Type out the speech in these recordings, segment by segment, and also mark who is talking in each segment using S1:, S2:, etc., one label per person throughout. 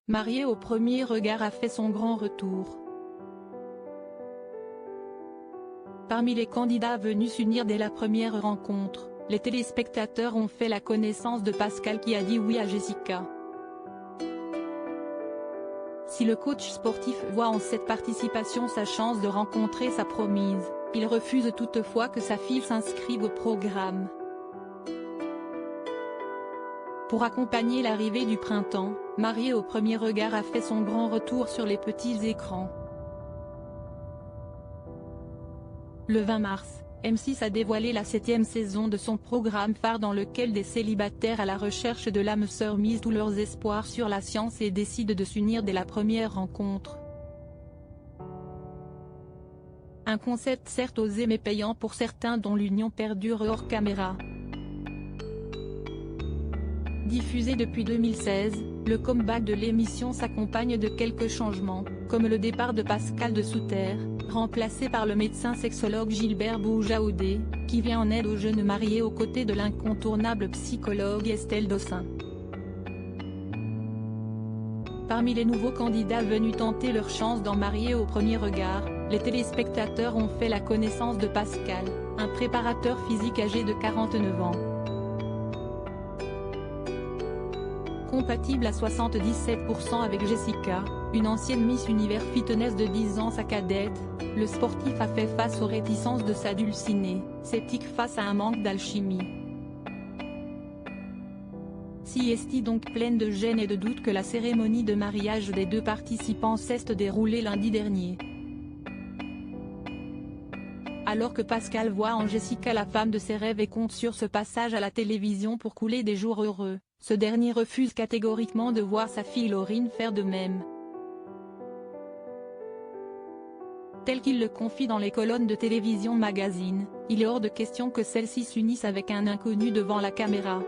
S1: Mariée au premier regard a fait son grand retour. Parmi les candidats venus s'unir dès la première rencontre, les téléspectateurs ont fait la connaissance de Pascal qui a dit oui à Jessica. Si le coach sportif voit en cette participation sa chance de rencontrer sa promise, il refuse toutefois que sa fille s'inscrive au programme. Pour accompagner l'arrivée du printemps, Mariée au premier regard a fait son grand retour sur les petits écrans. Le 20 mars, M6 a dévoilé la 7e saison de son programme phare dans lequel des célibataires à la recherche de l'âme sœur misent tous leurs espoirs sur la science et décident de s'unir dès la première rencontre. Un concept certes osé mais payant pour certains dont l'union perdure hors caméra. Diffusé depuis 2016, le comeback de l'émission s'accompagne de quelques changements, comme le départ de Pascal de Souterre, remplacé par le médecin sexologue Gilbert Boujaoudé, qui vient en aide aux jeunes mariés aux côtés de l'incontournable psychologue Estelle Dossin. Parmi les nouveaux candidats venus tenter leur chance dans Mariée au premier regard, les téléspectateurs ont fait la connaissance de Pascal, un préparateur physique âgé de 49 ans. Compatible à 77% avec Jessica, une ancienne Miss Univers Fitness de 10 ans sa cadette, le sportif a fait face aux réticences de sa dulcinée, sceptique face à un manque d'alchimie. Si est donc pleine de gêne et de doute que la cérémonie de mariage des deux participants s'est déroulée lundi dernier. Alors que Pascal voit en Jessica la femme de ses rêves et compte sur ce passage à la télévision pour couler des jours heureux, ce dernier refuse catégoriquement de voir sa fille Laurine faire de même. Tel qu'il le confie dans les colonnes de Télévision Magazine, il est hors de question que celle-ci s'unisse avec un inconnu devant la caméra.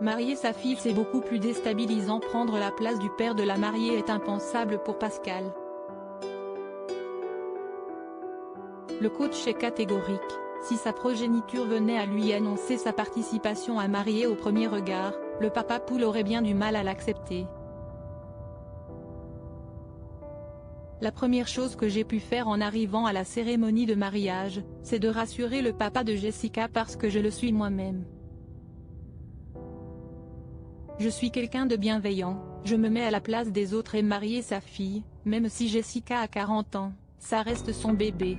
S1: Marier sa fille, c'est beaucoup plus déstabilisant. Prendre la place du père de la mariée est impensable pour Pascal. Le coach est catégorique, si sa progéniture venait à lui annoncer sa participation à Mariée au premier regard, le papa poule aurait bien du mal à l'accepter. La première chose que j'ai pu faire en arrivant à la cérémonie de mariage, c'est de rassurer le papa de Jessica parce que je le suis moi-même. Je suis quelqu'un de bienveillant, je me mets à la place des autres et marier sa fille, même si Jessica a 40 ans, ça reste son bébé.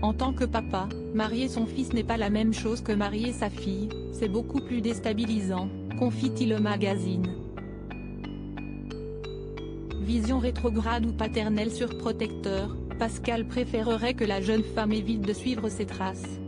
S1: En tant que papa, marier son fils n'est pas la même chose que marier sa fille, c'est beaucoup plus déstabilisant, confie-t-il au magazine. Vision rétrograde ou paternelle surprotecteur, Pascal préférerait que la jeune femme évite de suivre ses traces.